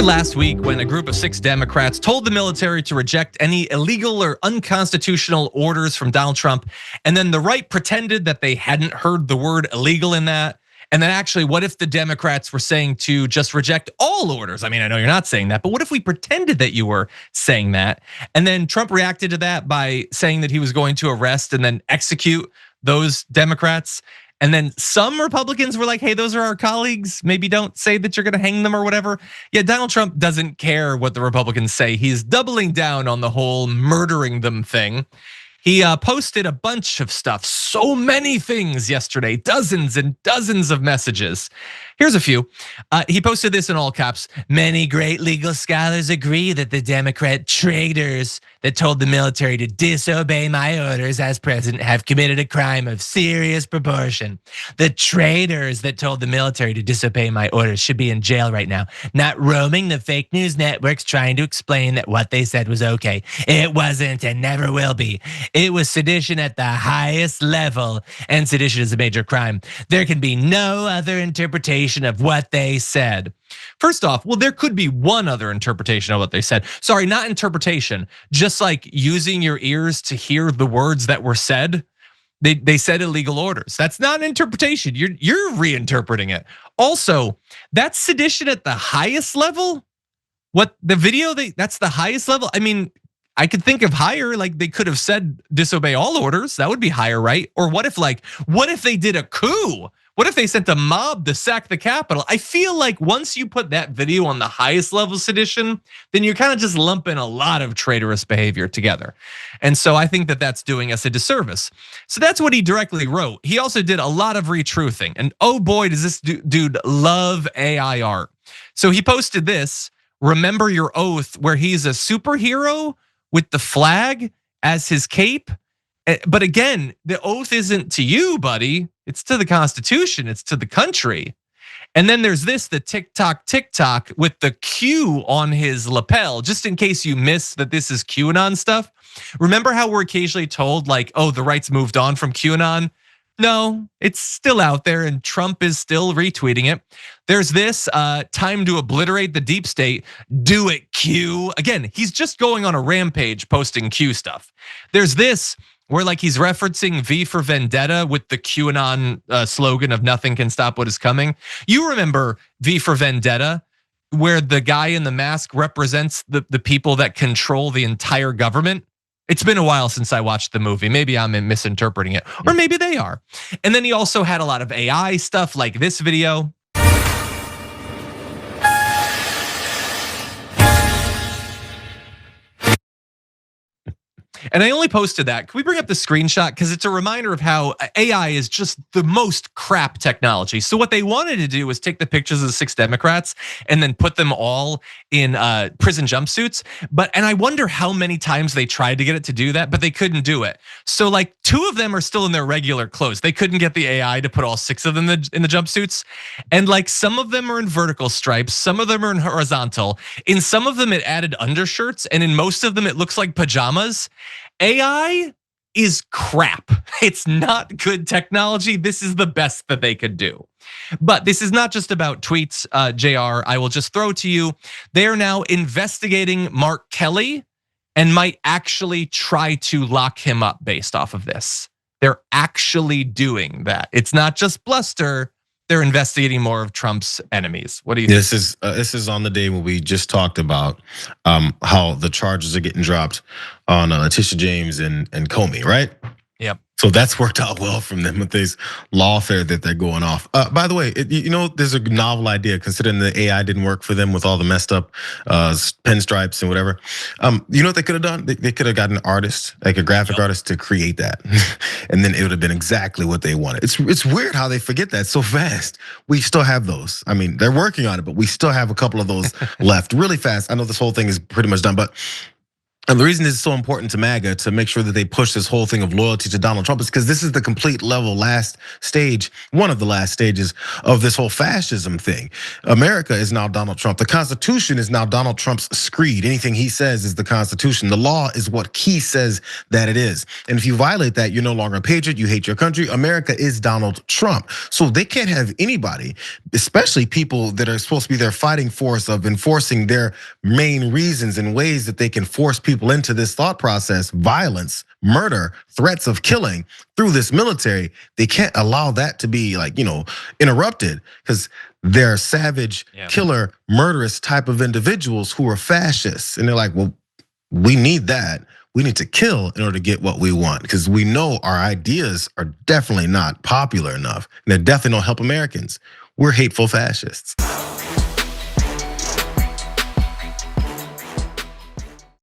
Remember last week when a group of 6 Democrats told the military to reject any illegal or unconstitutional orders from Donald Trump, and then the right pretended that they hadn't heard the word illegal in that? And then actually, what if the Democrats were saying to just reject all orders? I mean, I know you're not saying that, but what if we pretended that you were saying that? And then Trump reacted to that by saying that he was going to arrest and then execute those Democrats. And then some Republicans were like, hey, those are our colleagues. Maybe don't say that you're gonna hang them or whatever. Yeah, Donald Trump doesn't care what the Republicans say. He's doubling down on the whole murdering them thing. He posted a bunch of stuff, so many things yesterday, dozens and dozens of messages. Here's a few. He posted this in all caps. Many great legal scholars agree that the Democrat traitors that told the military to disobey my orders as president have committed a crime of serious proportion. The traitors that told the military to disobey my orders should be in jail right now, not roaming the fake news networks trying to explain that what they said was okay. It wasn't and never will be. It was sedition at the highest level, and sedition is a major crime. There can be no other interpretation of what they said. First off, well, there could be one other interpretation of what they said. Sorry, not interpretation, just like using your ears to hear the words that were said. They said illegal orders. That's not an interpretation. You're reinterpreting it. Also, that's sedition at the highest level. What the video, that's the highest level. I mean, I could think of higher, like they could have said disobey all orders. That would be higher, right? Or what if they did a coup? What if they sent a mob to sack the Capitol? I feel like once you put that video on the highest level of sedition, then you're kind of just lumping a lot of traitorous behavior together. And so I think that that's doing us a disservice. So that's what he directly wrote. He also did a lot of retruthing. And oh boy, does this dude love AI art. So he posted this, remember your oath, where he's a superhero with the flag as his cape. But again, the oath isn't to you, buddy. It's to the Constitution, it's to the country. And then there's this, the TikTok with the Q on his lapel, just in case you miss that this is QAnon stuff. Remember how we're occasionally told like, oh, the right's moved on from QAnon? No, it's still out there and Trump is still retweeting it. There's this, time to obliterate the deep state, do it Q. Again, he's just going on a rampage posting Q stuff. There's this, where like he's referencing V for Vendetta with the QAnon slogan of nothing can stop what is coming. You remember V for Vendetta, where the guy in the mask represents the people that control the entire government? It's been a while since I watched the movie. Maybe I'm misinterpreting it, or maybe they are. And then he also had a lot of AI stuff like this video. And I only posted that. Can we bring up the screenshot? Because it's a reminder of how AI is just the most crap technology. So what they wanted to do was take the pictures of the 6 Democrats and then put them all in prison jumpsuits. And I wonder how many times they tried to get it to do that, but they couldn't do it. So like 2 of them are still in their regular clothes. They couldn't get the AI to put all 6 of them in the jumpsuits. And like some of them are in vertical stripes, some of them are in horizontal. In some of them it added undershirts, and in most of them it looks like pajamas. AI is crap. It's not good technology. This is the best that they could do. But this is not just about tweets, JR. I will just throw to you. They are now investigating Mark Kelly and might actually try to lock him up based off of this. They're actually doing that. It's not just bluster. They're investigating more of Trump's enemies. What do you think? This is on the day when we just talked about how the charges are getting dropped on Letitia James and Comey, right? Yep. So that's worked out well from them with this lawfare that they're going off. By the way, there's a novel idea considering the AI didn't work for them with all the messed up pinstripes and whatever. You know what they could have done? They could have gotten an artist, like a graphic artist, to create that, and then it would have been exactly what they wanted. It's weird how they forget that so fast. We still have those. I mean, they're working on it, but we still have a couple of those left really fast. I know this whole thing is pretty much done, but And the reason it's so important to MAGA to make sure that they push this whole thing of loyalty to Donald Trump is because this is the complete level last stage, one of the last stages of this whole fascism thing. America is now Donald Trump. The Constitution is now Donald Trump's screed. Anything he says is the Constitution. The law is what he says that it is. And if you violate that, you're no longer a patriot, you hate your country. America is Donald Trump. So they can't have anybody, especially people that are supposed to be their fighting force of enforcing their main reasons and ways that they can force people into this thought process, violence, murder, threats of killing through this military. They can't allow that to be like, interrupted, because they're savage, killer, murderous type of individuals who are fascists. And they're like, well, we need that. We need to kill in order to get what we want, because we know our ideas are definitely not popular enough. And they definitely don't help Americans. We're hateful fascists.